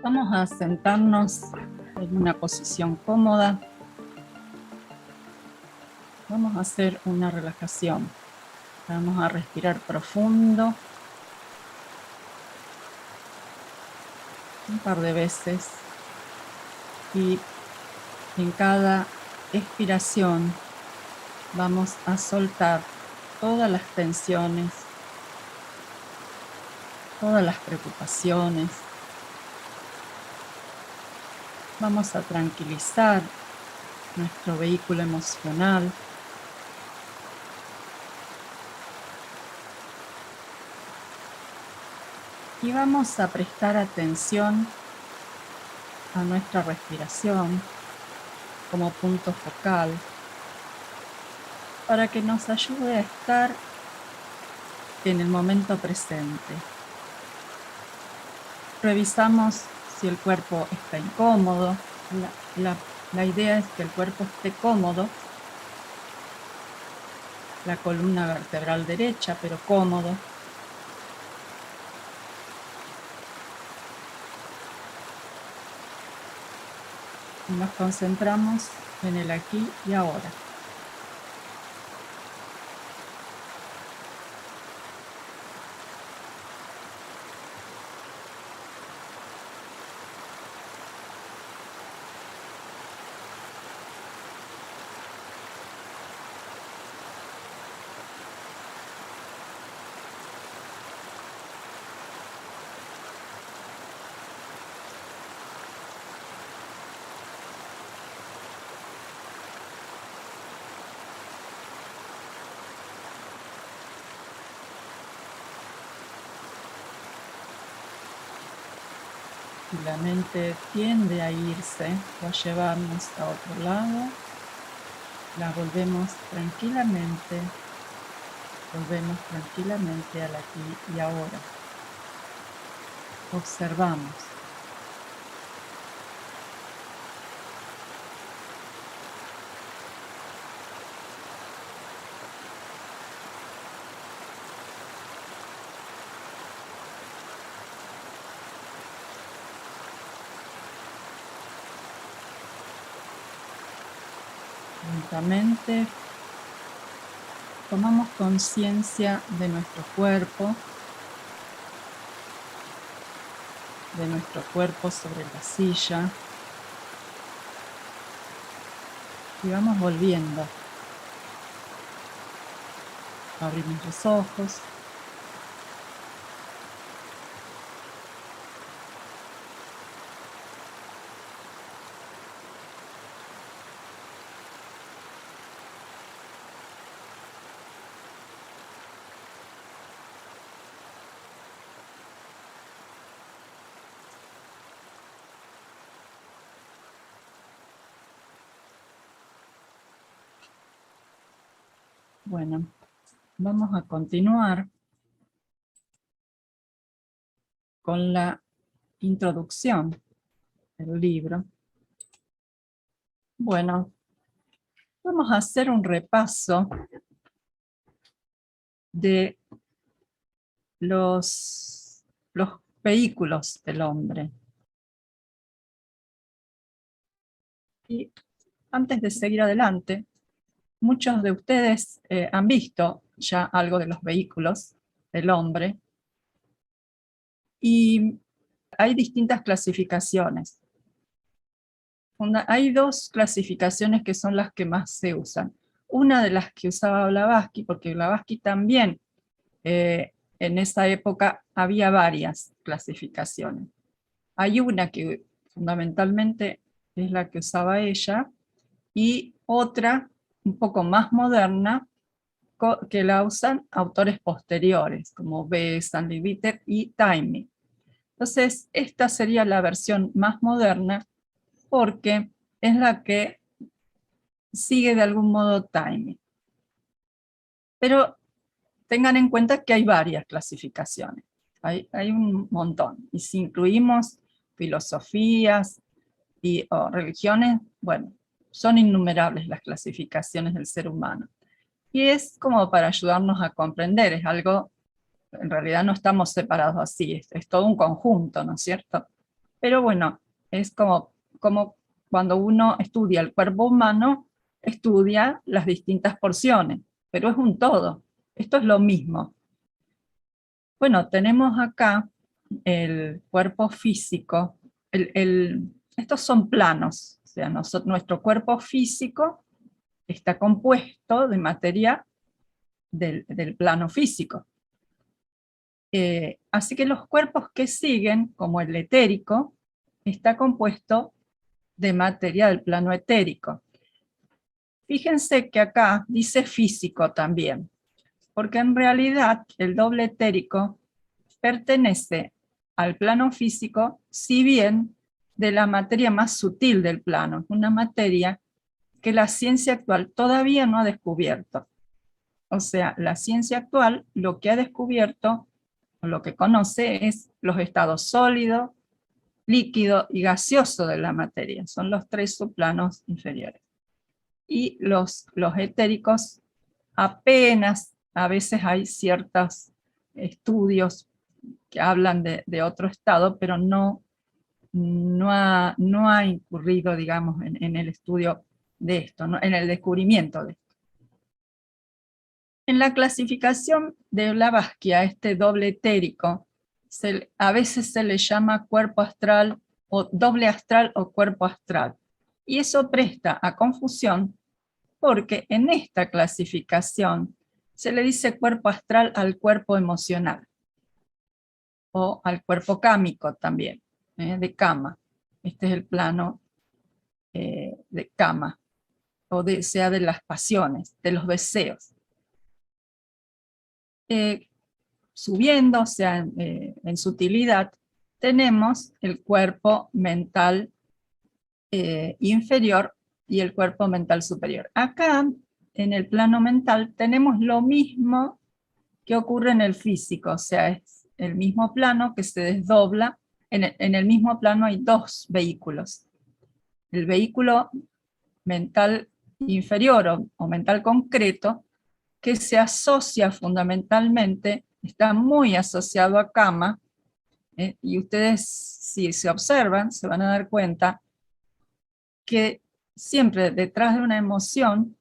Vamos a sentarnos en una posición cómoda. Vamos a hacer una relajación. Vamos a respirar profundo. Un par de veces. Y en cada expiración vamos a soltar todas las tensiones, todas las preocupaciones. Vamos a tranquilizar nuestro vehículo emocional. Y vamos a prestar atención a nuestra respiración como punto focal para que nos ayude a estar en el momento presente. Revisamos si el cuerpo está incómodo. La idea es que el cuerpo esté cómodo, la columna vertebral derecha, pero cómodo. Y nos concentramos en el aquí y ahora. Si la mente tiende a irse o a llevarnos a otro lado, la volvemos tranquilamente al aquí y ahora. Observamos. Lentamente tomamos conciencia de nuestro cuerpo sobre la silla y vamos volviendo. Abrimos los ojos. Bueno, vamos a continuar con la introducción del libro. Bueno, vamos a hacer un repaso de los vehículos del hombre. Y antes de seguir adelante, muchos de ustedes han visto ya algo de los vehículos del hombre. Y hay distintas clasificaciones. Hay dos clasificaciones que son las que más se usan. Una de las que usaba Blavatsky, porque Blavatsky también en esa época había varias clasificaciones. Hay una que fundamentalmente es la que usaba ella, y otra un poco más moderna que la usan autores posteriores, como B. Stanley Bitter y Taimi. Entonces, esta sería la versión más moderna porque es la que sigue de algún modo Taimi. Pero tengan en cuenta que hay varias clasificaciones, hay un montón, y si incluimos filosofías o religiones, bueno, son innumerables las clasificaciones del ser humano. Y es como para ayudarnos a comprender, es algo, en realidad no estamos separados así, es todo un conjunto, ¿no es cierto? Pero bueno, es como cuando uno estudia el cuerpo humano, estudia las distintas porciones, pero es un todo. Esto es lo mismo. Bueno, tenemos acá el cuerpo físico. Estos son planos, o sea, nuestro cuerpo físico está compuesto de materia del plano físico. Así que los cuerpos que siguen, como el etérico, está compuesto de materia del plano etérico. Fíjense que acá dice físico también, porque en realidad el doble etérico pertenece al plano físico, si bien de la materia más sutil del plano, una materia que la ciencia actual todavía no ha descubierto. O sea, la ciencia actual lo que ha descubierto, o lo que conoce, es los estados sólido, líquido y gaseoso de la materia. Son los tres subplanos inferiores. Y los etéricos apenas, a veces hay ciertos estudios que hablan de otro estado, pero no ha incurrido, digamos, en el estudio de esto, ¿no? En el descubrimiento de esto. En la clasificación de Blavatsky a este doble etérico, a veces se le llama cuerpo astral o doble astral o cuerpo astral. Y eso presta a confusión porque en esta clasificación se le dice cuerpo astral al cuerpo emocional o al cuerpo cámico también, de kama. Este es el plano de kama, o sea de las pasiones, de los deseos. Subiendo, o sea, en sutilidad, tenemos el cuerpo mental inferior y el cuerpo mental superior. Acá, en el plano mental, tenemos lo mismo que ocurre en el físico, o sea, es el mismo plano que se desdobla. En el mismo plano hay dos vehículos. El vehículo mental inferior o mental concreto, que se asocia fundamentalmente, está muy asociado a kama, y ustedes, si se observan, se van a dar cuenta que siempre detrás de una emoción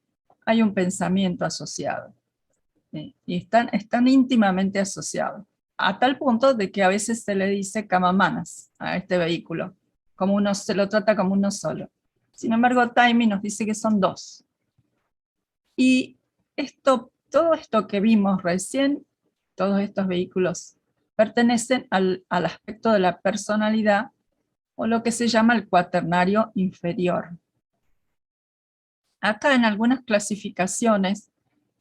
hay un pensamiento asociado, y están íntimamente asociados, a tal punto de que a veces se le dice kamamanas a este vehículo, como uno se lo trata como uno solo. Sin embargo, Taimi nos dice que son dos. Y todo esto que vimos recién, todos estos vehículos, pertenecen al aspecto de la personalidad, o lo que se llama el cuaternario inferior. Acá en algunas clasificaciones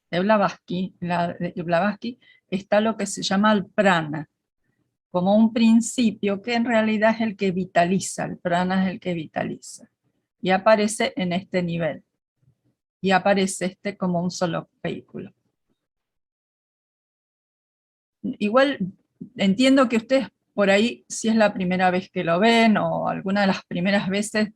de Blavatsky está lo que se llama el prana, como un principio que en realidad es el que vitaliza, el prana es el que vitaliza, y aparece en este nivel, y aparece como un solo vehículo. Igual entiendo que ustedes por ahí, si es la primera vez que lo ven o alguna de las primeras veces,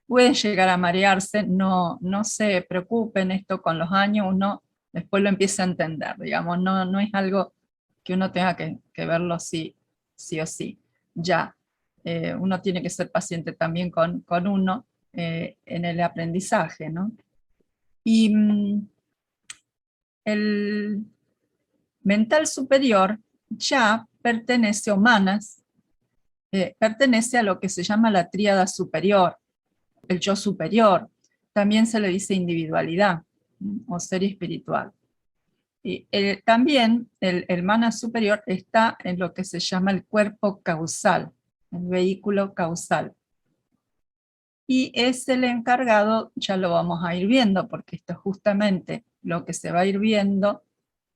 pueden llegar a marearse. No se preocupen, esto con los años uno después lo empieza a entender, digamos, no es algo que uno tenga que verlo sí o sí. Ya, uno tiene que ser paciente también con uno en el aprendizaje, ¿no? Y el mental superior ya pertenece, o manas, pertenece a lo que se llama la tríada superior, el yo superior. También se le dice individualidad o ser espiritual. Y también el mana superior está en lo que se llama el cuerpo causal, el vehículo causal. Y es el encargado, ya lo vamos a ir viendo, porque esto es justamente lo que se va a ir viendo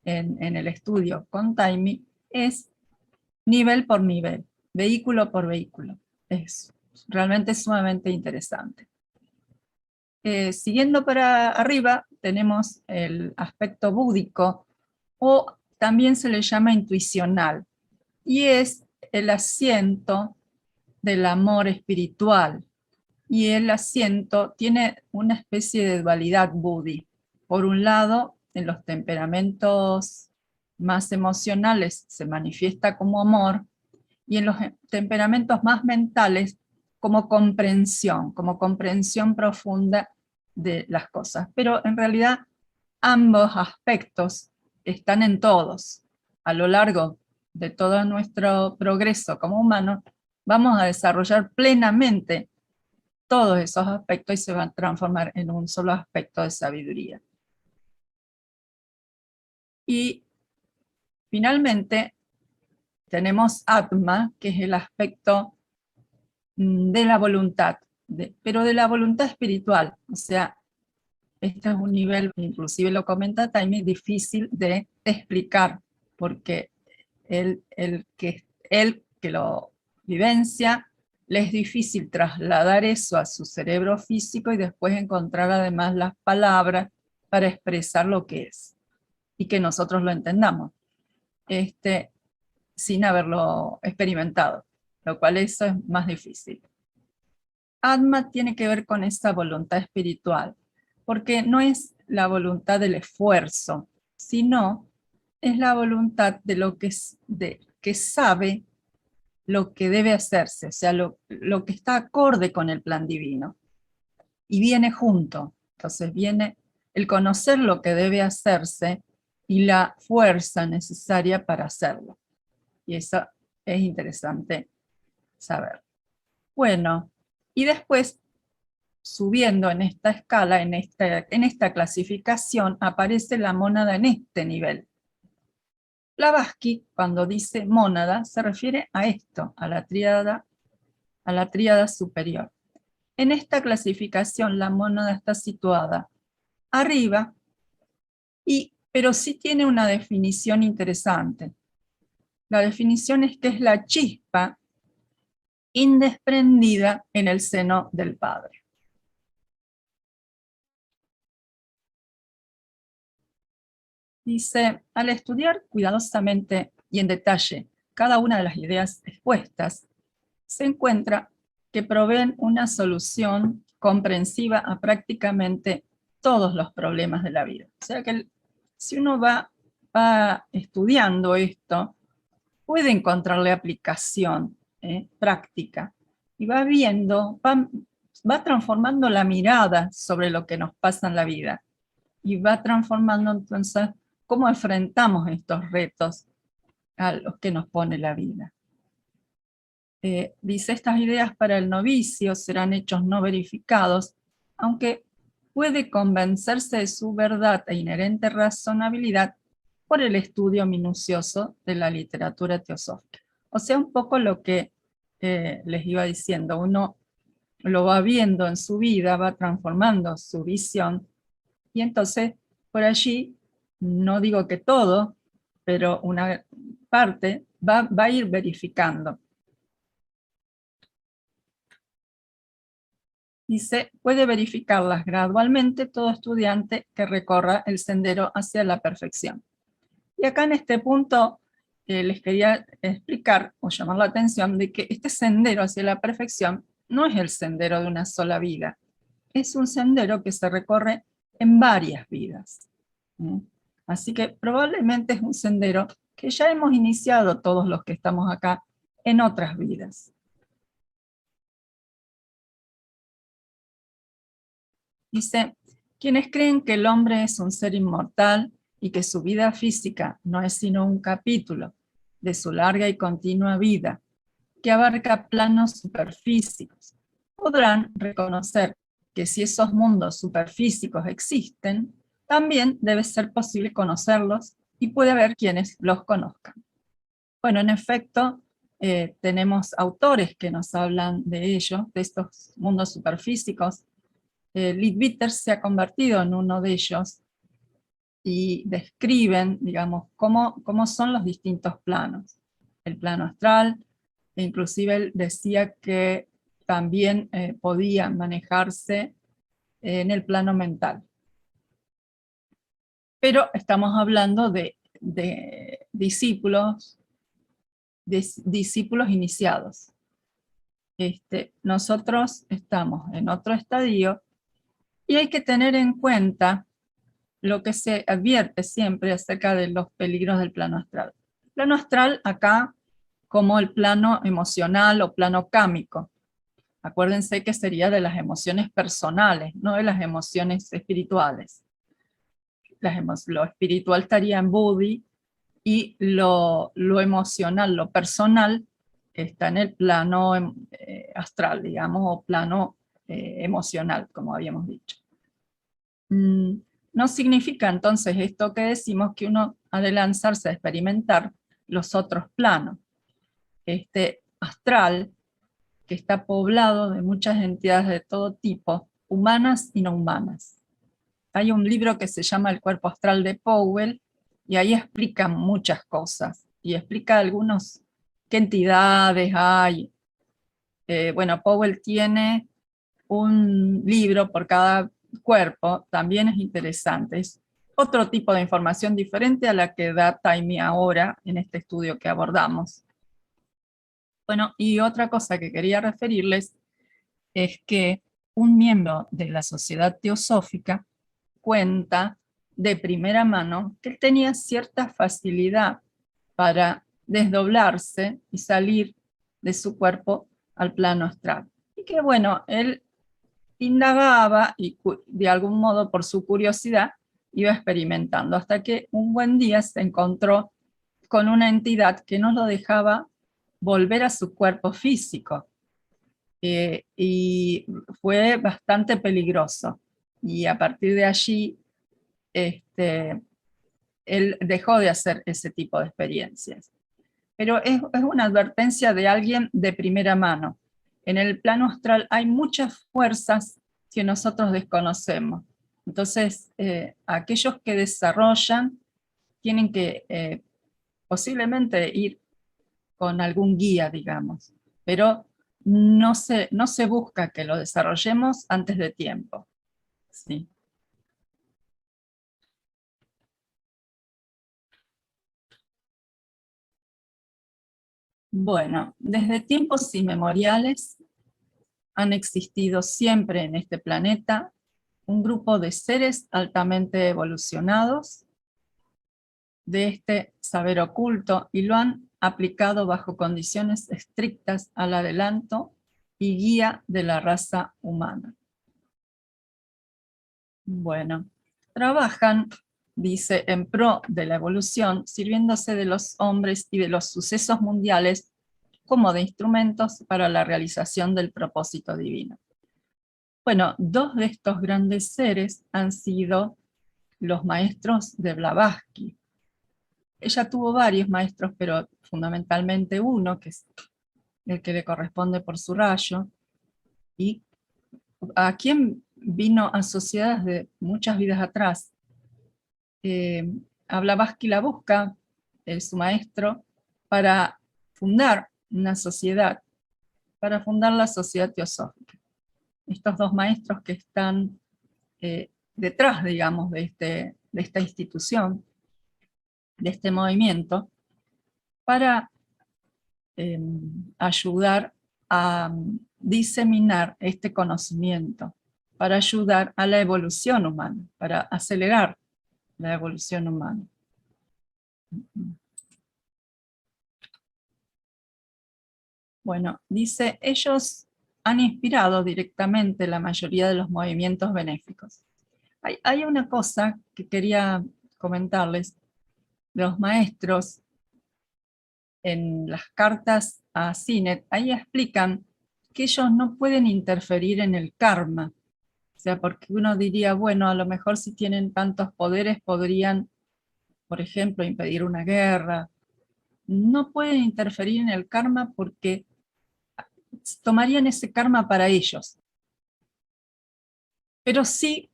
en el estudio con Taimi, es nivel por nivel, vehículo por vehículo. Es realmente sumamente interesante. Siguiendo para arriba, tenemos el aspecto búdico o también se le llama intuicional, y es el asiento del amor espiritual. Y el asiento tiene una especie de dualidad buddhi. Por un lado, en los temperamentos más emocionales se manifiesta como amor, y en los temperamentos más mentales como comprensión profunda de las cosas. Pero en realidad ambos aspectos están en todos. A lo largo de todo nuestro progreso como humanos, vamos a desarrollar plenamente todos esos aspectos y se van a transformar en un solo aspecto de sabiduría. Y finalmente tenemos Atma, que es el aspecto de la voluntad, pero de la voluntad espiritual. O sea, este es un nivel, inclusive lo comenta Taimi, difícil de explicar, porque el que lo vivencia, le es difícil trasladar eso a su cerebro físico y después encontrar además las palabras para expresar lo que es y que nosotros lo entendamos, sin haberlo experimentado, lo cual eso es más difícil. Atma tiene que ver con esa voluntad espiritual, porque no es la voluntad del esfuerzo, sino es la voluntad de lo que sabe lo que debe hacerse, o sea, lo que está acorde con el plan divino, y viene junto. Entonces viene el conocer lo que debe hacerse y la fuerza necesaria para hacerlo. Y eso es interesante saber. Bueno, y después, subiendo en esta escala, en esta clasificación, aparece la mónada en este nivel. Blavatsky, cuando dice mónada, se refiere a esto, a la tríada superior. En esta clasificación, la mónada está situada arriba, pero sí tiene una definición interesante. La definición es que es la chispa indesprendida en el seno del Padre. Dice, al estudiar cuidadosamente y en detalle cada una de las ideas expuestas, se encuentra que proveen una solución comprensiva a prácticamente todos los problemas de la vida. O sea que si uno va estudiando esto, puede encontrarle aplicación práctica y va viendo, va transformando la mirada sobre lo que nos pasa en la vida y va transformando entonces cómo enfrentamos estos retos a los que nos pone la vida. Dice, estas ideas para el novicio serán hechos no verificados, aunque puede convencerse de su verdad e inherente razonabilidad por el estudio minucioso de la literatura teosófica. O sea, un poco lo que les iba diciendo, uno lo va viendo en su vida, va transformando su visión, y entonces por allí, no digo que todo, pero una parte va a ir verificando. Dice, puede verificarlas gradualmente todo estudiante que recorra el sendero hacia la perfección. Y acá en este punto les quería explicar o llamar la atención de que este sendero hacia la perfección no es el sendero de una sola vida, es un sendero que se recorre en varias vidas. Así que probablemente es un sendero que ya hemos iniciado todos los que estamos acá en otras vidas. Dice, quienes creen que el hombre es un ser inmortal y que su vida física no es sino un capítulo de su larga y continua vida, que abarca planos superfísicos, podrán reconocer que si esos mundos superfísicos existen, también debe ser posible conocerlos y puede haber quienes los conozcan. Bueno, en efecto, tenemos autores que nos hablan de ello, de estos mundos superfísicos. Leadbeater se ha convertido en uno de ellos y describen, digamos, cómo son los distintos planos. El plano astral, e inclusive él decía que también podía manejarse en el plano mental. Pero estamos hablando de de discípulos iniciados. Nosotros estamos en otro estadio y hay que tener en cuenta lo que se advierte siempre acerca de los peligros del plano astral. El plano astral acá como el plano emocional o plano cámico. Acuérdense que sería de las emociones personales, no de las emociones espirituales. Lo espiritual estaría en Buddhi y lo emocional, lo personal, está en el plano astral, digamos, o plano emocional, como habíamos dicho. No significa entonces esto que decimos que uno ha de lanzarse a experimentar los otros planos. Este astral, que está poblado de muchas entidades de todo tipo, humanas y no humanas. Hay un libro que se llama El cuerpo astral de Powell, y ahí explica muchas cosas, y explica algunos, qué entidades hay. Bueno, Powell tiene un libro por cada cuerpo, también es interesante. Es otro tipo de información diferente a la que da Taimi ahora en este estudio que abordamos. Bueno, y otra cosa que quería referirles es que un miembro de la Sociedad Teosófica cuenta de primera mano que él tenía cierta facilidad para desdoblarse y salir de su cuerpo al plano astral. Y que bueno, él indagaba y de algún modo por su curiosidad iba experimentando, hasta que un buen día se encontró con una entidad que no lo dejaba volver a su cuerpo físico. Y fue bastante peligroso. Y a partir de allí, él dejó de hacer ese tipo de experiencias. Pero es una advertencia de alguien de primera mano. En el plano astral hay muchas fuerzas que nosotros desconocemos. Entonces, aquellos que desarrollan tienen que posiblemente ir con algún guía, digamos, pero no se busca que lo desarrollemos antes de tiempo. ¿Sí? Bueno, desde tiempos inmemoriales han existido siempre en este planeta un grupo de seres altamente evolucionados de este saber oculto y lo han aplicado bajo condiciones estrictas al adelanto y guía de la raza humana. Bueno, trabajan, dice, en pro de la evolución, sirviéndose de los hombres y de los sucesos mundiales como de instrumentos para la realización del propósito divino. Bueno, dos de estos grandes seres han sido los maestros de Blavatsky. Ella tuvo varios maestros, pero fundamentalmente uno, que es el que le corresponde por su rayo, y a quien vino a sociedades de muchas vidas atrás. A Blavatsky la busca, su maestro, para fundar una sociedad, para fundar la Sociedad Teosófica. Estos dos maestros que están detrás, digamos, de esta institución, de este movimiento, para ayudar a diseminar este conocimiento, para ayudar a la evolución humana, para acelerar la evolución humana. Bueno, dice, ellos han inspirado directamente la mayoría de los movimientos benéficos. Hay una cosa que quería comentarles. Los maestros en las cartas a Sinet, ahí explican que ellos no pueden interferir en el karma. O sea, porque uno diría, bueno, a lo mejor si tienen tantos poderes podrían, por ejemplo, impedir una guerra. No pueden interferir en el karma porque tomarían ese karma para ellos. Pero sí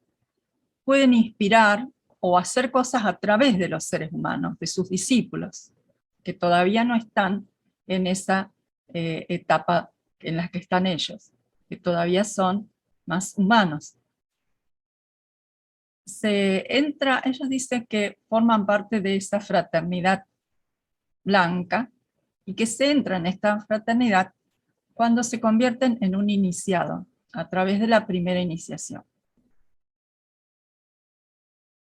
pueden inspirar o hacer cosas a través de los seres humanos, de sus discípulos, que todavía no están en esa etapa en la que están ellos, que todavía son más humanos. ellos dicen que forman parte de esa fraternidad blanca y que se entra en esta fraternidad cuando se convierten en un iniciado a través de la primera iniciación.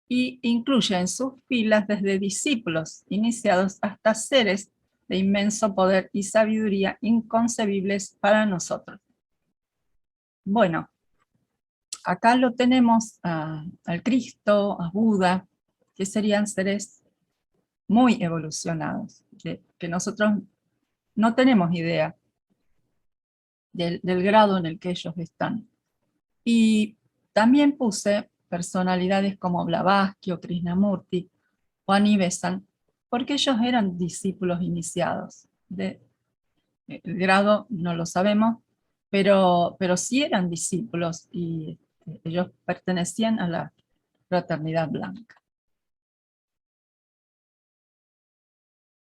Y incluye en sus filas desde discípulos iniciados hasta seres de inmenso poder y sabiduría inconcebibles para nosotros. Bueno, acá lo tenemos al Cristo, a Buda, que serían seres muy evolucionados, que nosotros no tenemos idea del grado en el que ellos están. Y también puse personalidades como Blavatsky o Krishnamurti o Annie Besant, porque ellos eran discípulos iniciados. El grado no lo sabemos, pero sí eran discípulos y ellos pertenecían a la fraternidad blanca.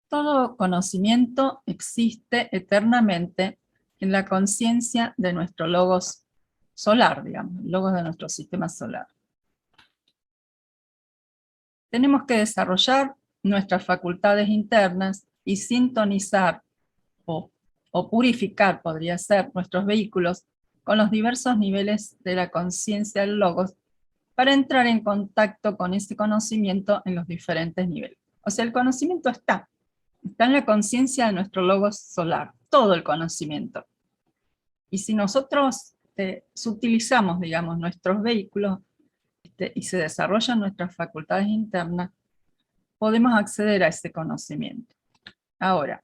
Todo conocimiento existe eternamente en la conciencia de nuestro logos solar, digamos, el logos de nuestro sistema solar. Tenemos que desarrollar nuestras facultades internas y sintonizar o purificar, podría ser, nuestros vehículos con los diversos niveles de la conciencia del logos para entrar en contacto con ese conocimiento en los diferentes niveles. O sea, el conocimiento está en la conciencia de nuestro logos solar, todo el conocimiento. Y si nosotros sutilizamos, digamos, nuestros vehículos y se desarrollan nuestras facultades internas, podemos acceder a ese conocimiento. Ahora,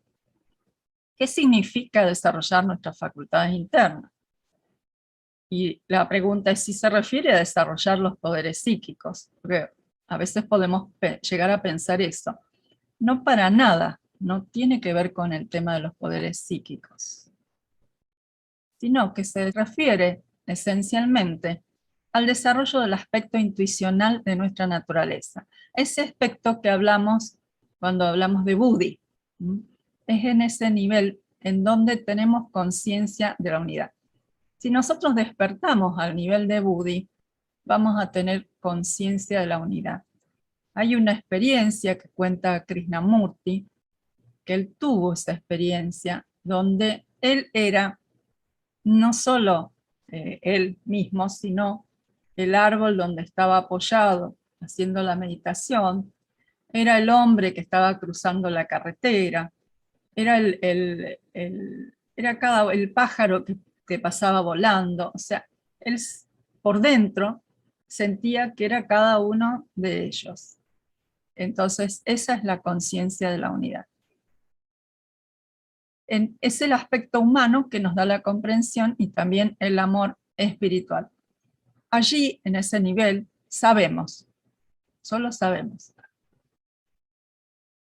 ¿qué significa desarrollar nuestras facultades internas? Y la pregunta es si se refiere a desarrollar los poderes psíquicos, porque a veces podemos llegar a pensar eso. No, para nada, no tiene que ver con el tema de los poderes psíquicos, sino que se refiere esencialmente al desarrollo del aspecto intuicional de nuestra naturaleza. Ese aspecto que hablamos cuando hablamos de Buddhi. Es en ese nivel en donde tenemos conciencia de la unidad. Si nosotros despertamos al nivel de Buddhi, vamos a tener conciencia de la unidad. Hay una experiencia que cuenta Krishnamurti, que él tuvo esa experiencia, donde él era no solo él mismo, sino el árbol donde estaba apoyado haciendo la meditación, era el hombre que estaba cruzando la carretera, era el pájaro que pasaba volando, o sea, él por dentro sentía que era cada uno de ellos. Entonces, esa es la conciencia de la unidad. Es el aspecto humano que nos da la comprensión y también el amor espiritual. Allí, en ese nivel, sabemos, solo sabemos.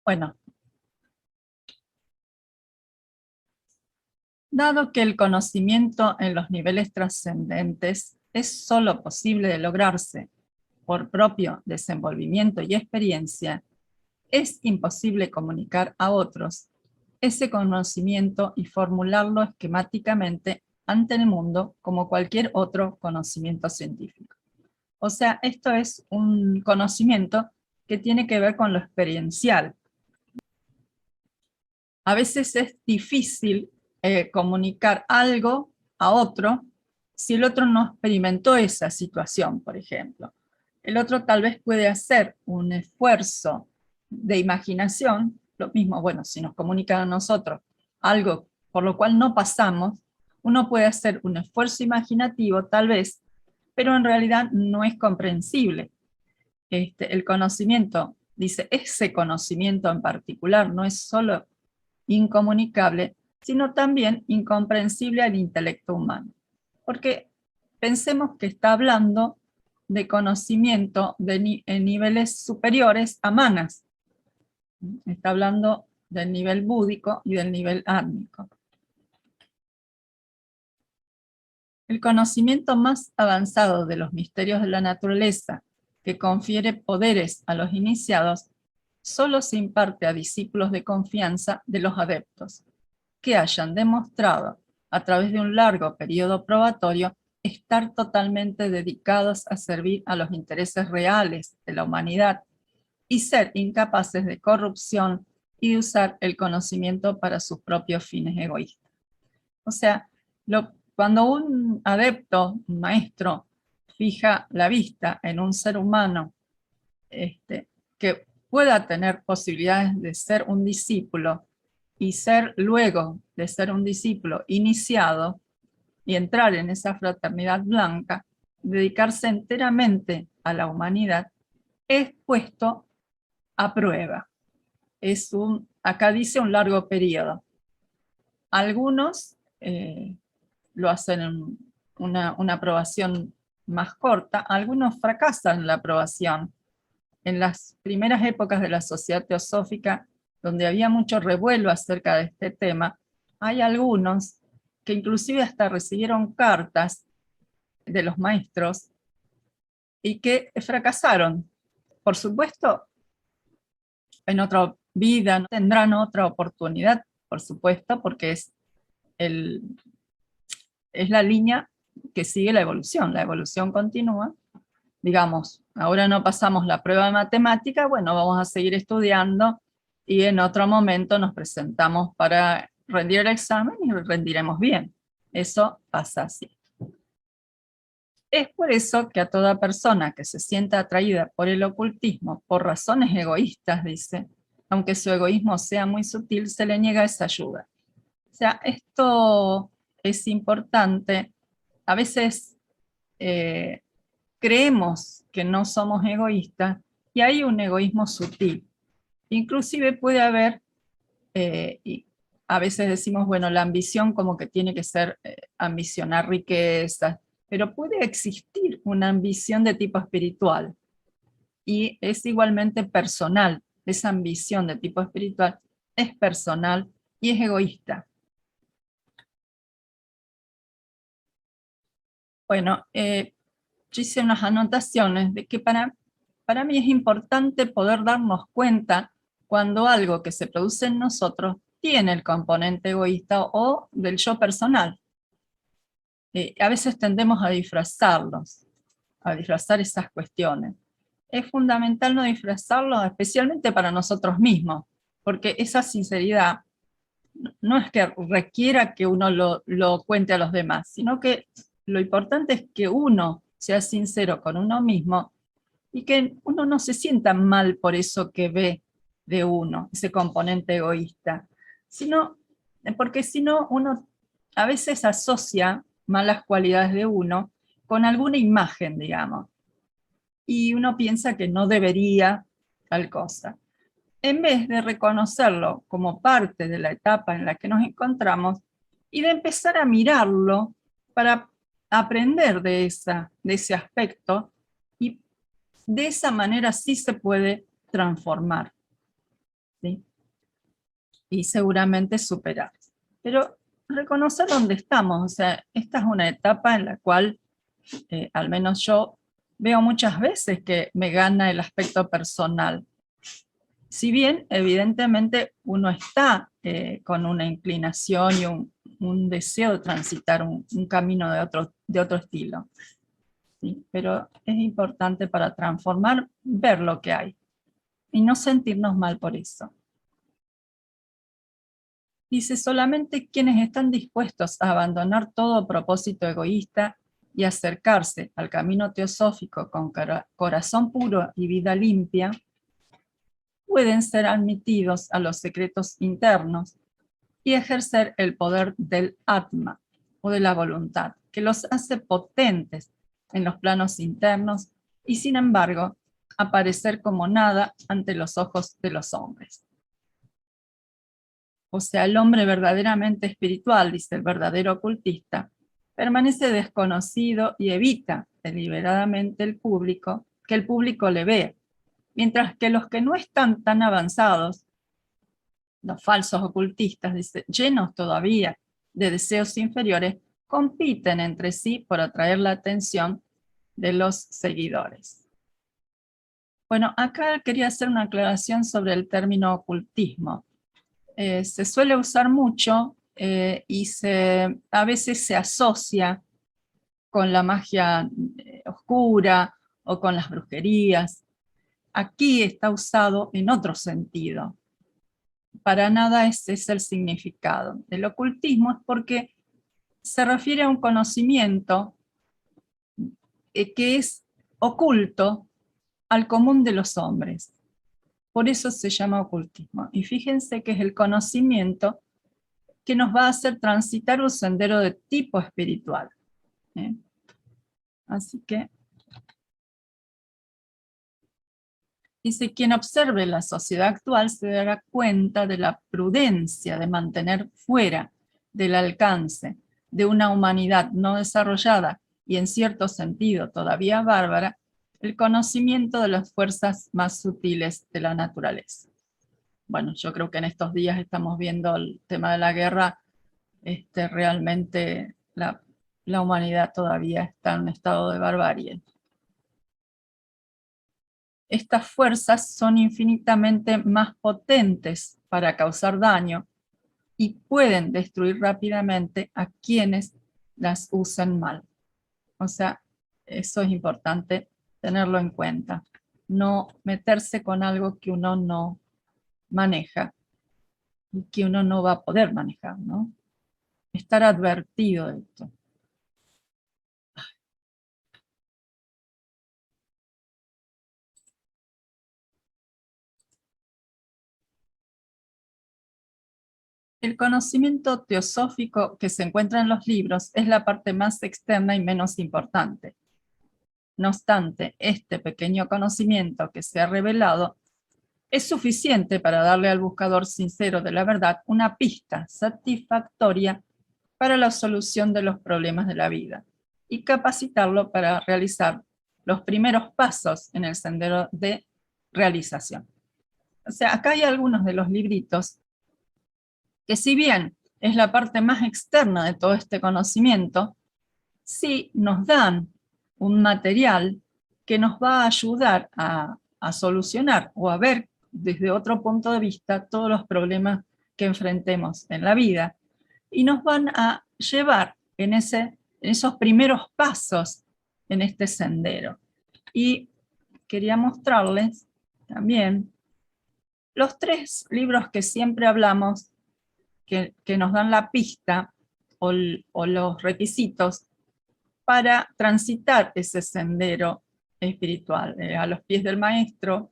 Bueno, dado que el conocimiento en los niveles trascendentes es solo posible de lograrse por propio desenvolvimiento y experiencia, es imposible comunicar a otros ese conocimiento y formularlo esquemáticamente ante el mundo como cualquier otro conocimiento científico. O sea, esto es un conocimiento que tiene que ver con lo experiencial. A veces es difícil comunicar algo a otro si el otro no experimentó esa situación, por ejemplo. El otro tal vez puede hacer un esfuerzo de imaginación, lo mismo, bueno, si nos comunican a nosotros algo por lo cual no pasamos, uno puede hacer un esfuerzo imaginativo tal vez, pero en realidad no es comprensible. El conocimiento, dice, ese conocimiento en particular no es solo incomunicable, sino también incomprensible al intelecto humano. Porque pensemos que está hablando de conocimiento en niveles superiores a manas. Está hablando del nivel búdico y del nivel átmico. El conocimiento más avanzado de los misterios de la naturaleza, que confiere poderes a los iniciados, solo se imparte a discípulos de confianza de los adeptos, que hayan demostrado, a través de un largo periodo probatorio, estar totalmente dedicados a servir a los intereses reales de la humanidad y ser incapaces de corrupción y de usar el conocimiento para sus propios fines egoístas. O sea, cuando un adepto, un maestro, fija la vista en un ser humano que pueda tener posibilidades de ser un discípulo y ser luego de ser un discípulo iniciado y entrar en esa fraternidad blanca, dedicarse enteramente a la humanidad, es puesto a prueba. Acá dice un largo periodo. Algunos lo hacen en una aprobación más corta, algunos fracasan en la aprobación. En las primeras épocas de la Sociedad Teosófica, donde había mucho revuelo acerca de este tema, hay algunos que inclusive hasta recibieron cartas de los maestros y que fracasaron. Por supuesto, en otra vida no tendrán otra oportunidad, por supuesto, porque es la línea que sigue la evolución continúa. Digamos, ahora no pasamos la prueba de matemática, bueno, vamos a seguir estudiando y en otro momento nos presentamos para rendir el examen y rendiremos bien. Eso pasa así. Es por eso que a toda persona que se sienta atraída por el ocultismo por razones egoístas, dice, aunque su egoísmo sea muy sutil, se le niega esa ayuda. O sea, esto es importante. A veces creemos que no somos egoístas y hay un egoísmo sutil. Inclusive puede haber, y a veces decimos, bueno, la ambición como que tiene que ser ambicionar riquezas, pero puede existir una ambición de tipo espiritual y es igualmente personal. Esa ambición de tipo espiritual es personal y es egoísta. Bueno, yo hice unas anotaciones de que para mí es importante poder darnos cuenta cuando algo que se produce en nosotros tiene el componente egoísta o del yo personal. A veces tendemos a disfrazarlos, a disfrazar esas cuestiones. Es fundamental no disfrazarlos, especialmente para nosotros mismos, porque esa sinceridad no es que requiera que uno lo cuente a los demás, sino que lo importante es que uno sea sincero con uno mismo y que uno no se sienta mal por eso que ve de uno, ese componente egoísta, sino porque si no uno a veces asocia malas cualidades de uno con alguna imagen, digamos, y uno piensa que no debería tal cosa. En vez de reconocerlo como parte de la etapa en la que nos encontramos y de empezar a mirarlo para aprender de ese aspecto, y de esa manera sí se puede transformar, ¿sí? Y seguramente superar. Pero reconocer dónde estamos, o sea, esta es una etapa en la cual, al menos yo, veo muchas veces que me gana el aspecto personal. Si bien, evidentemente, uno está con una inclinación y un deseo de transitar un camino de otro estilo, ¿sí? Pero es importante para transformar, ver lo que hay y no sentirnos mal por eso. Dice, solamente quienes están dispuestos a abandonar todo propósito egoísta y acercarse al camino teosófico con corazón puro y vida limpia, pueden ser admitidos a los secretos internos y ejercer el poder del Atma, o de la voluntad, que los hace potentes en los planos internos y sin embargo aparecer como nada ante los ojos de los hombres. O sea, el hombre verdaderamente espiritual, dice el verdadero ocultista, permanece desconocido y evita deliberadamente que el público le vea, mientras que los que no están tan avanzados, los falsos ocultistas, dice, llenos todavía de deseos inferiores, compiten entre sí por atraer la atención de los seguidores. Bueno, acá quería hacer una aclaración sobre el término ocultismo. Se suele usar mucho y a veces se asocia con la magia oscura o con las brujerías. Aquí está usado en otro sentido. Para nada ese es el significado. El ocultismo es porque se refiere a un conocimiento que es oculto al común de los hombres. Por eso se llama ocultismo. Y fíjense que es el conocimiento que nos va a hacer transitar un sendero de tipo espiritual. Así que dice, quien observe la sociedad actual se dará cuenta de la prudencia de mantener fuera del alcance de una humanidad no desarrollada y en cierto sentido todavía bárbara, el conocimiento de las fuerzas más sutiles de la naturaleza. Bueno, yo creo que en estos días estamos viendo el tema de la guerra, realmente la humanidad todavía está en un estado de barbarie. Estas fuerzas son infinitamente más potentes para causar daño y pueden destruir rápidamente a quienes las usan mal. O sea, eso es importante tenerlo en cuenta. No meterse con algo que uno no maneja y que uno no va a poder manejar, ¿no? Estar advertido de esto. El conocimiento teosófico que se encuentra en los libros es la parte más externa y menos importante. No obstante, este pequeño conocimiento que se ha revelado es suficiente para darle al buscador sincero de la verdad una pista satisfactoria para la solución de los problemas de la vida y capacitarlo para realizar los primeros pasos en el sendero de realización. O sea, acá hay algunos de los libritos que, si bien es la parte más externa de todo este conocimiento, sí nos dan un material que nos va a ayudar a solucionar o a ver desde otro punto de vista todos los problemas que enfrentemos en la vida y nos van a llevar en esos primeros pasos en este sendero. Y quería mostrarles también los 3 libros que siempre hablamos, que nos dan la pista o los requisitos para transitar ese sendero espiritual. A los pies del maestro,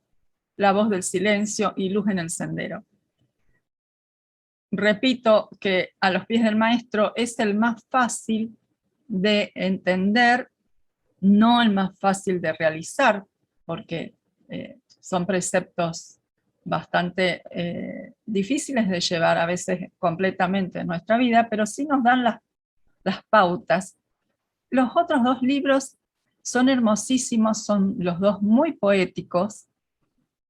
La voz del silencio y Luz en el sendero. Repito que A los pies del maestro es el más fácil de entender, no el más fácil de realizar, porque son preceptos bastante difíciles de llevar a veces completamente en nuestra vida, pero sí nos dan las pautas. Los otros 2 libros son hermosísimos, son los 2 muy poéticos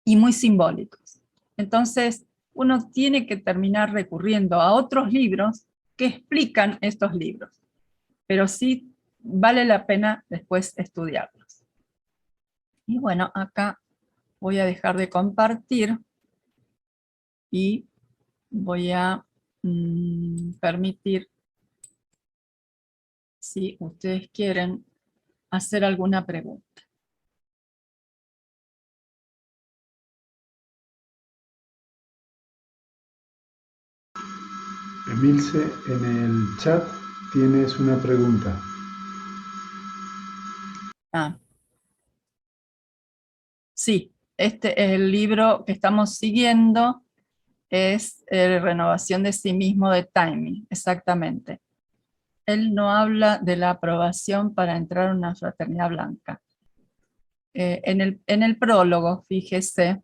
y muy simbólicos. Entonces, uno tiene que terminar recurriendo a otros libros que explican estos libros, pero sí vale la pena después estudiarlos. Y bueno, acá voy a dejar de compartir y voy a permitir, si ustedes quieren, hacer alguna pregunta. Emilce, en el chat tienes una pregunta. Sí, este es el libro que estamos siguiendo, es Renovación de sí mismo de Taimi, exactamente. Él no habla de la aprobación para entrar a una fraternidad blanca. En el prólogo, fíjese,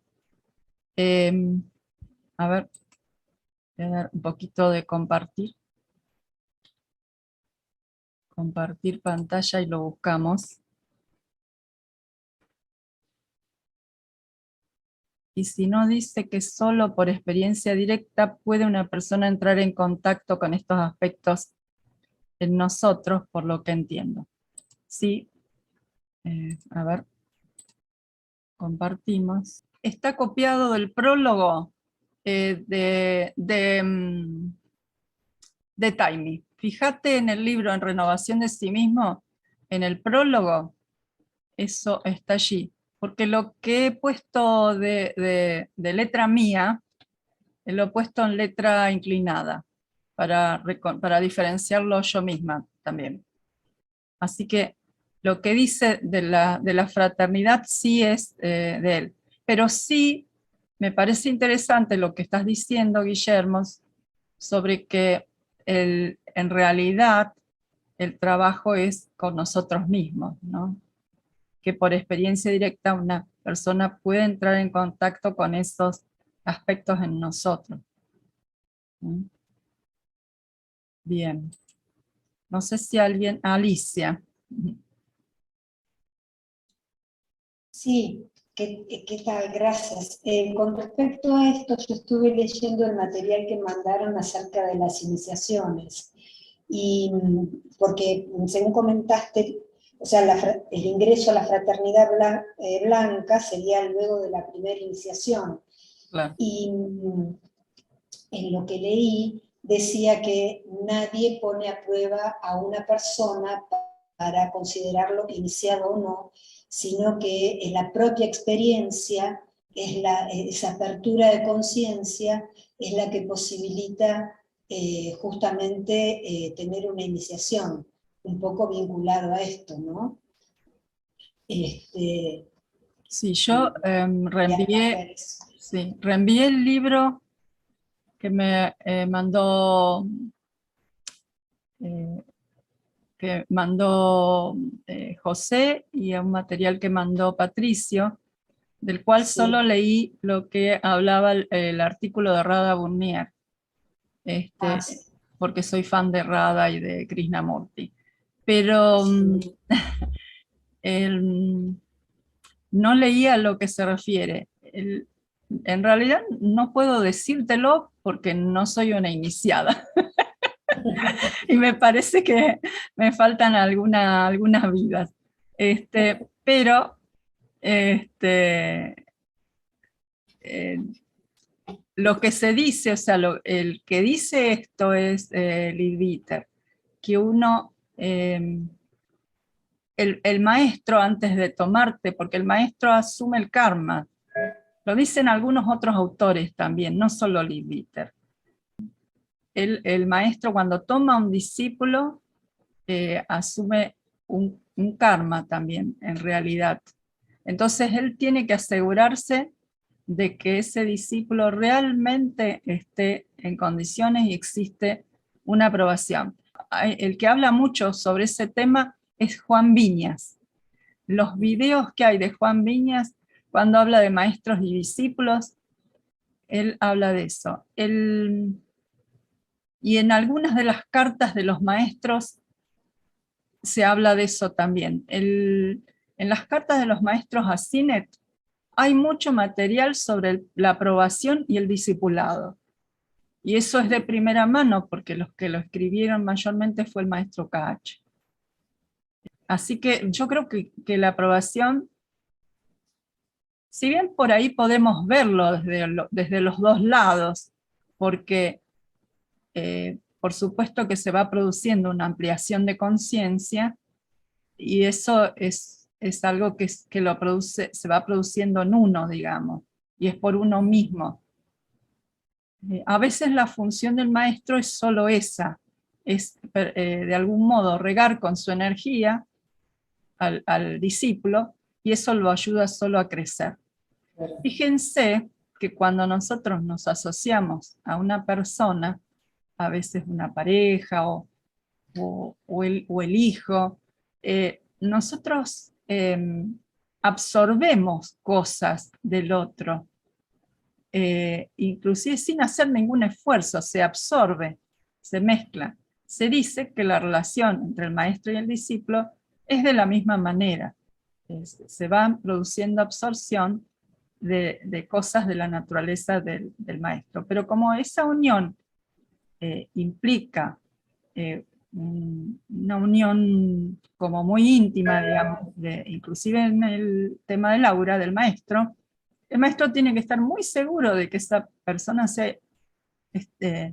a ver, voy a dar un poquito de compartir pantalla y lo buscamos. Y si no, dice que solo por experiencia directa puede una persona entrar en contacto con estos aspectos en nosotros, por lo que entiendo. Sí, a ver, compartimos. Está copiado del prólogo de Taimi. Fíjate en el libro En Renovación de sí mismo, en el prólogo, eso está allí. Porque lo que he puesto de letra mía, lo he puesto en letra inclinada, para diferenciarlo yo misma también. Así que lo que dice de la fraternidad sí es de él. Pero sí me parece interesante lo que estás diciendo, Guillermo, sobre que en realidad el trabajo es con nosotros mismos, ¿no? Que por experiencia directa una persona puede entrar en contacto con esos aspectos en nosotros. ¿Mm? Bien. No sé si alguien... Alicia. Sí, ¿qué tal? Gracias. Con respecto a esto, yo estuve leyendo el material que mandaron acerca de las iniciaciones. Y porque, según comentaste, o sea, el ingreso a la fraternidad blanca sería luego de la primera iniciación. Claro. Y en lo que leí, decía que nadie pone a prueba a una persona para considerarlo iniciado o no, sino que en la propia experiencia, esa apertura de conciencia es la que posibilita justamente tener una iniciación, un poco vinculado a esto, ¿no? Sí, yo reenvié, Eso. sí, reenvié el libro que me eh, mandó José, y a un material que mandó Patricio, del cual solo Sí. leí lo que hablaba el artículo de Radha Burnier, Sí. porque soy fan de Radha y de Krishnamurti. Pero Sí. no leía a lo que se refiere. En realidad no puedo decírtelo porque no soy una iniciada. Y me parece que me faltan algunas vidas. Pero este, eh, lo que se dice, o sea, el que dice esto es Lidviter, que uno, el maestro antes de tomarte, porque el maestro asume el karma, lo dicen algunos otros autores también, no solo Lidviter. El maestro cuando toma a un discípulo asume un karma también, en realidad. Entonces él tiene que asegurarse de que ese discípulo realmente esté en condiciones y existe una aprobación. El que habla mucho sobre ese tema es Juan Viñas. Los videos que hay de Juan Viñas, cuando habla de maestros y discípulos, él habla de eso. Y en algunas de las cartas de los maestros se habla de eso también. En las cartas de los maestros a Sinet hay mucho material sobre la aprobación y el discipulado. Y eso es de primera mano, porque los que lo escribieron mayormente fue el maestro Cach. Así que yo creo que la aprobación, si bien por ahí podemos verlo desde los dos lados, porque por supuesto que se va produciendo una ampliación de conciencia, y eso es algo que lo produce, se va produciendo en uno, digamos, y es por uno mismo. A veces la función del maestro es solo esa, es de algún modo regar con su energía al discípulo, y eso lo ayuda solo a crecer. Fíjense que cuando nosotros nos asociamos a una persona, a veces una pareja o el hijo, nosotros absorbemos cosas del otro, inclusive sin hacer ningún esfuerzo, se absorbe, se mezcla. Se dice que la relación entre el maestro y el discípulo es de la misma manera. Se va produciendo absorción de cosas de la naturaleza del maestro. Pero como esa unión implica una unión como muy íntima, digamos, inclusive en el tema del aura del maestro, el maestro tiene que estar muy seguro de que esa persona sea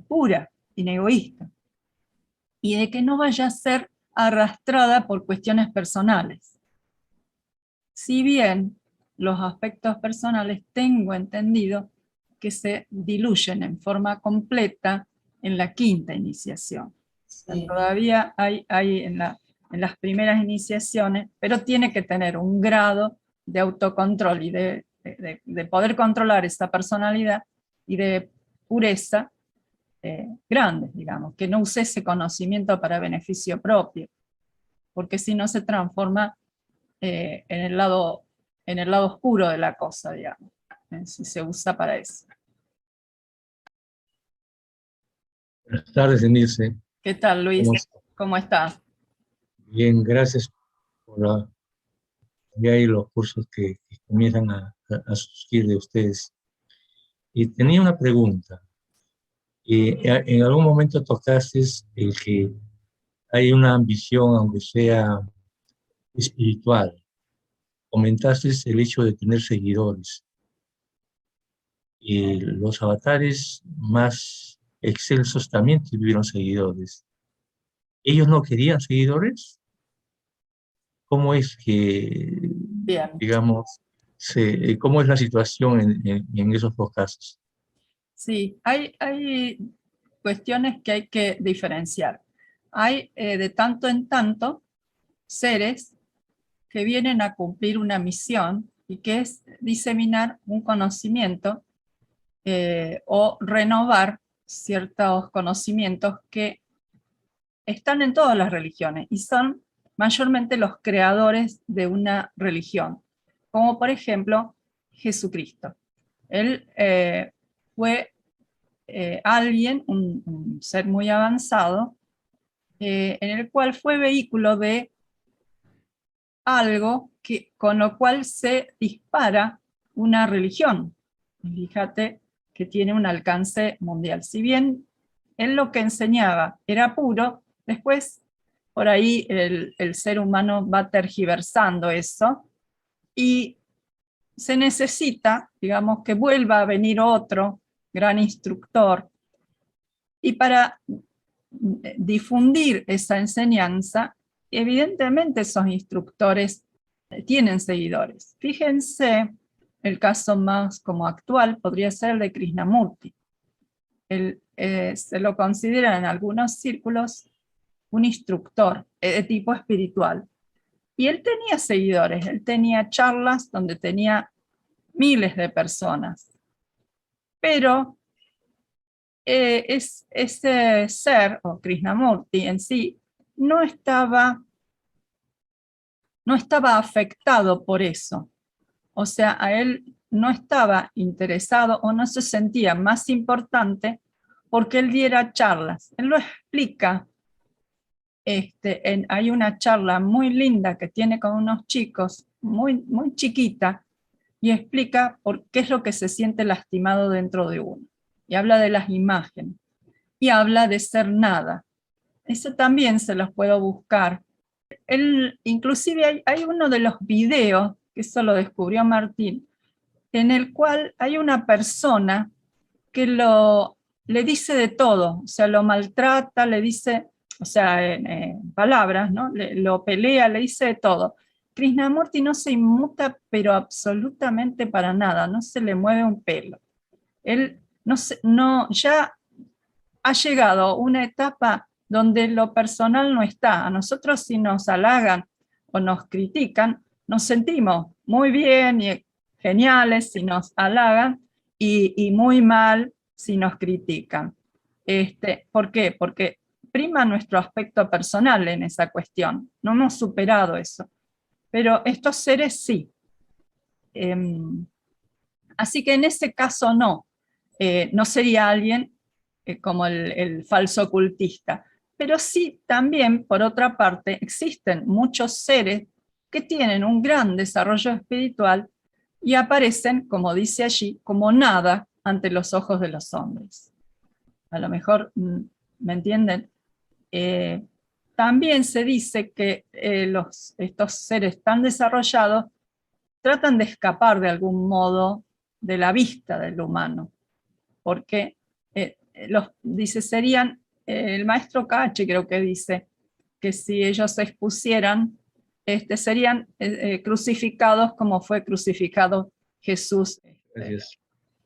pura, inegoísta, y de que no vaya a ser arrastrada por cuestiones personales. Si bien los aspectos personales tengo entendido que se diluyen en forma completa en la quinta iniciación. Sí. Todavía hay en las primeras iniciaciones, pero tiene que tener un grado de autocontrol y de poder controlar esa personalidad y de pureza grande, digamos, que no use ese conocimiento para beneficio propio, porque si no se transforma en el lado oscuro de la cosa, digamos, si se usa para eso. Buenas tardes, Denise. ¿Qué tal, Luis? ¿Cómo estás? Bien, gracias por ya hay los cursos que comienzan a surgir de ustedes. Y tenía una pregunta. En algún momento tocaste el que hay una ambición, aunque sea espiritual. Comentaste el hecho de tener seguidores. Y los avatares más excelsos también tuvieron seguidores. ¿Ellos no querían seguidores? ¿Cómo es que, Bien. digamos, cómo es la situación en esos dos casos? Sí, hay cuestiones que hay que diferenciar. Hay de tanto en tanto seres que vienen a cumplir una misión y que es diseminar un conocimiento o renovar ciertos conocimientos que están en todas las religiones y son mayormente los creadores de una religión, como por ejemplo Jesucristo. Él fue alguien, un ser muy avanzado, en el cual fue vehículo de algo con lo cual se dispara una religión. Fíjate que tiene un alcance mundial. Si bien él lo que enseñaba era puro, después por ahí el ser humano va tergiversando eso y se necesita, digamos, que vuelva a venir otro gran instructor. Y para difundir esa enseñanza, evidentemente esos instructores tienen seguidores. Fíjense, el caso más como actual podría ser el de Krishnamurti. Él, se lo considera en algunos círculos un instructor de tipo espiritual. Y él tenía seguidores, él tenía charlas donde tenía miles de personas. Pero ese ser, o Krishnamurti en sí, no estaba afectado por eso. O sea, a él no estaba interesado o no se sentía más importante porque él diera charlas. Él lo explica. Hay una charla muy linda que tiene con unos chicos, muy, muy chiquita, y explica por qué es lo que se siente lastimado dentro de uno. Y habla de las imágenes. Y habla de ser nada. Eso también se los puedo buscar. Inclusive hay uno de los videos, que eso lo descubrió Martín, en el cual hay una persona que le dice de todo, o sea, lo maltrata, le dice, o sea, en palabras, ¿no? Lo pelea, le dice de todo. Krishnamurti no se inmuta, pero absolutamente para nada, no se le mueve un pelo. Él ya ha llegado una etapa donde lo personal no está. A nosotros si nos halagan o nos critican, nos sentimos muy bien y geniales si nos halagan y muy mal si nos critican. ¿Por qué? Porque prima nuestro aspecto personal en esa cuestión. No hemos superado eso. Pero estos seres sí. Así que en ese caso no. No sería alguien como el falso ocultista. Pero sí, también, por otra parte, existen muchos seres que tienen un gran desarrollo espiritual y aparecen, como dice allí, como nada ante los ojos de los hombres. A lo mejor, ¿me entienden? También se dice que estos seres tan desarrollados tratan de escapar de algún modo de la vista del humano, porque dice, serían, el maestro Cache creo que dice, que si ellos se expusieran, serían crucificados como fue crucificado Jesús. Gracias.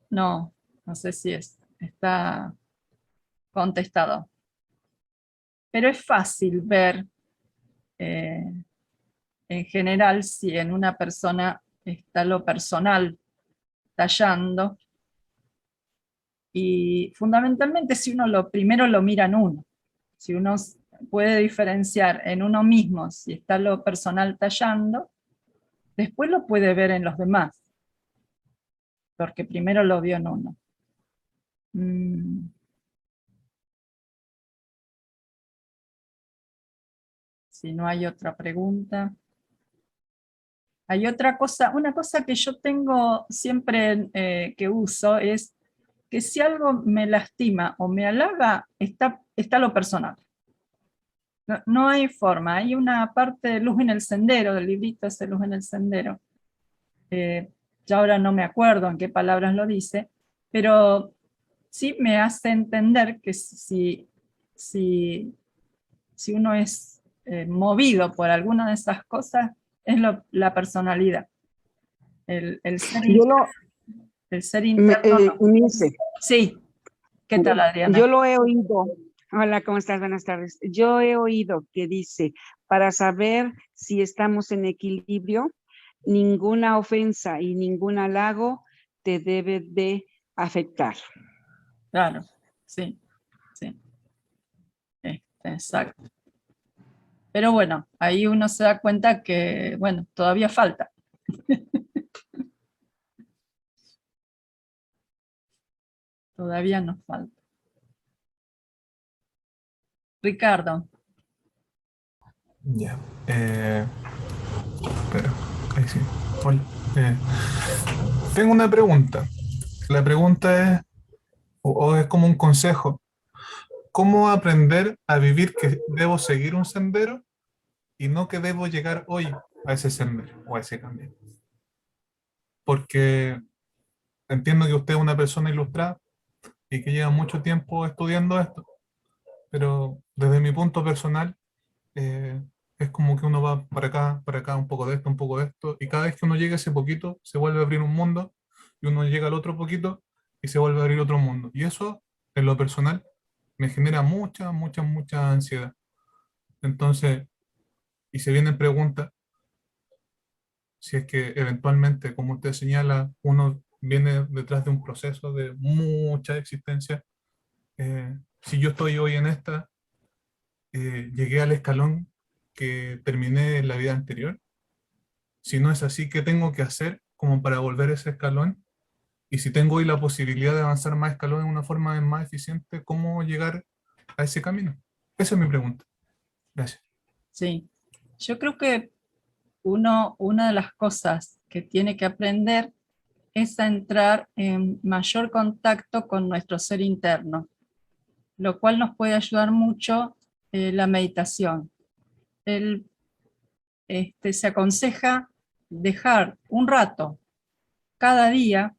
No, no sé si está contestado. Pero es fácil ver, en general, si en una persona está lo personal tallando, y fundamentalmente si uno primero lo mira en uno, si uno puede diferenciar en uno mismo si está lo personal tallando, después lo puede ver en los demás, porque primero lo vio en uno. Si no hay otra pregunta. Hay otra cosa, una cosa que yo tengo siempre que uso es que si algo me lastima o me halaga, está lo personal. No hay forma, hay una parte de Luz en el Sendero, del librito ese Luz en el Sendero. Ya ahora no me acuerdo en qué palabras lo dice, pero sí me hace entender que si uno es movido por alguna de esas cosas, es la personalidad. El ser, el ser interno. Unice, Sí. ¿Qué tal, Adriana? yo lo he oído. Hola, ¿cómo estás? Buenas tardes. Yo he oído que dice, para saber si estamos en equilibrio, ninguna ofensa y ningún halago te debe de afectar. Claro, sí, sí. Exacto. Pero bueno, ahí uno se da cuenta que, bueno, todavía falta. Todavía nos falta. Ricardo. Ya. Espera, ahí sí. Hola. Tengo una pregunta. La pregunta es, o es como un consejo. ¿Cómo aprender a vivir que debo seguir un sendero y no que debo llegar hoy a ese sendero o a ese camino? Porque entiendo que usted es una persona ilustrada y que lleva mucho tiempo estudiando esto, pero desde mi punto personal, es como que uno va para acá, un poco de esto, un poco de esto, y cada vez que uno llega a ese poquito, se vuelve a abrir un mundo, y uno llega al otro poquito, y se vuelve a abrir otro mundo. Y eso, en lo personal, me genera mucha, mucha, mucha ansiedad. Entonces, y se vienen preguntas, si es que eventualmente, como usted señala, uno viene detrás de un proceso de mucha existencia. Si yo estoy hoy en esta, llegué al escalón que terminé en la vida anterior. Si no es así, ¿qué tengo que hacer como para volver a ese escalón? Y si tengo hoy la posibilidad de avanzar más escalones de una forma más eficiente, ¿cómo llegar a ese camino? Esa es mi pregunta. Gracias. Sí. Yo creo que una de las cosas que tiene que aprender es a entrar en mayor contacto con nuestro ser interno, lo cual nos puede ayudar mucho la meditación. Se aconseja dejar un rato cada día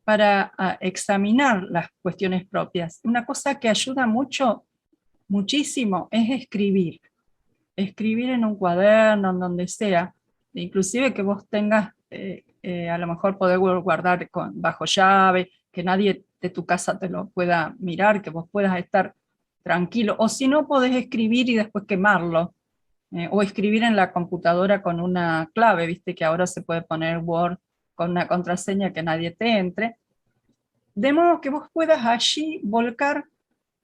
para examinar las cuestiones propias. Una cosa que ayuda muchísimo, es escribir. Escribir en un cuaderno, en donde sea, inclusive que vos tengas, a lo mejor poder guardar bajo llave, que nadie de tu casa te lo pueda mirar, que vos puedas estar tranquilo, o si no podés escribir y después quemarlo, o escribir en la computadora con una clave, viste que ahora se puede poner Word con una contraseña que nadie te entre, de modo que vos puedas allí volcar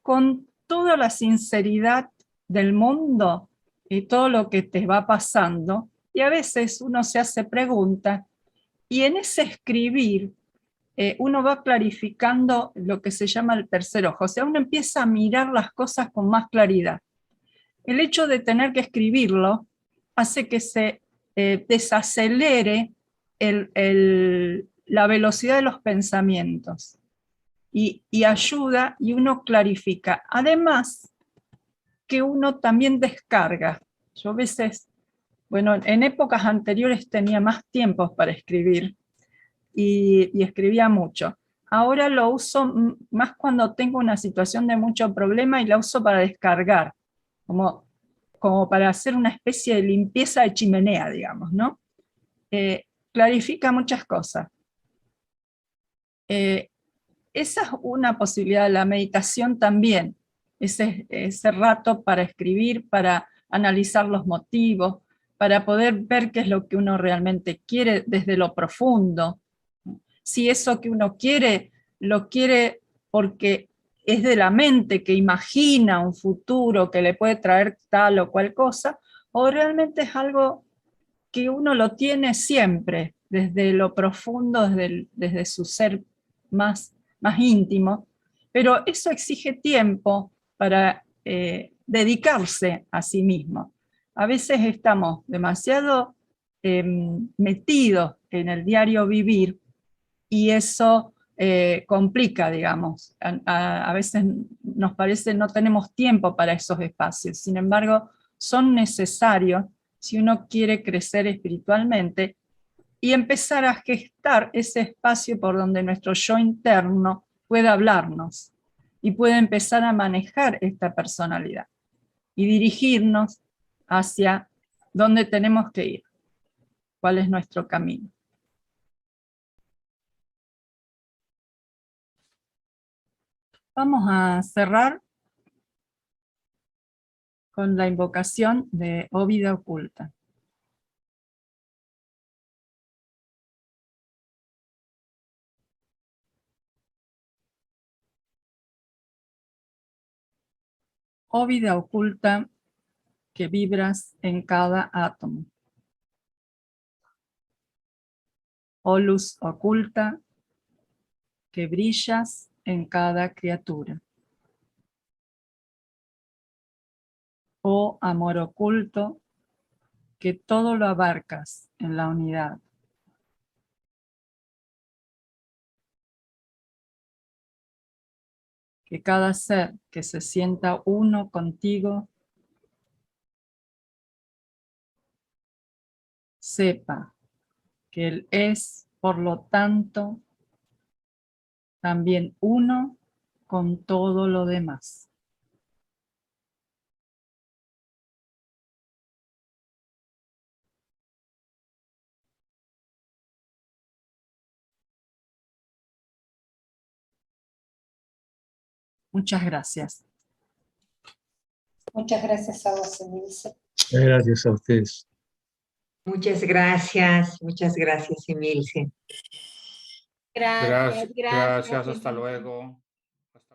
con toda la sinceridad del mundo y todo lo que te va pasando, y a veces uno se hace preguntas, y en ese escribir uno va clarificando lo que se llama el tercer ojo, o sea, uno empieza a mirar las cosas con más claridad. El hecho de tener que escribirlo hace que se desacelere la velocidad de los pensamientos y ayuda y uno clarifica. Además, que uno también descarga. Yo a veces, bueno, en épocas anteriores tenía más tiempo para escribir y escribía mucho. Ahora lo uso más cuando tengo una situación de mucho problema y la uso para descargar. Como como para hacer una especie de limpieza de chimenea, digamos, ¿no? Clarifica muchas cosas. Esa es una posibilidad de la meditación también, ese rato para escribir, para analizar los motivos, para poder ver qué es lo que uno realmente quiere desde lo profundo. Si eso que uno quiere, lo quiere porque es de la mente que imagina un futuro que le puede traer tal o cual cosa, o realmente es algo que uno lo tiene siempre, desde lo profundo, desde su ser más íntimo, pero eso exige tiempo para dedicarse a sí mismo. A veces estamos demasiado metidos en el diario vivir y eso complica, digamos. A veces nos parece no tenemos tiempo para esos espacios, sin embargo, son necesarios si uno quiere crecer espiritualmente y empezar a gestar ese espacio por donde nuestro yo interno pueda hablarnos y pueda empezar a manejar esta personalidad y dirigirnos hacia dónde tenemos que ir, cuál es nuestro camino. Vamos a cerrar con la invocación de "Oh vida oculta". Oh vida oculta que vibras en cada átomo. Oh luz oculta que brillas en cada criatura. Oh amor oculto que todo lo abarcas en la unidad. Que cada ser que se sienta uno contigo sepa que él es, por lo tanto, también uno con todo lo demás. Muchas gracias. Muchas gracias a vos, Emilce. Gracias a ustedes. Muchas gracias, Emilce. Gracias, hasta luego.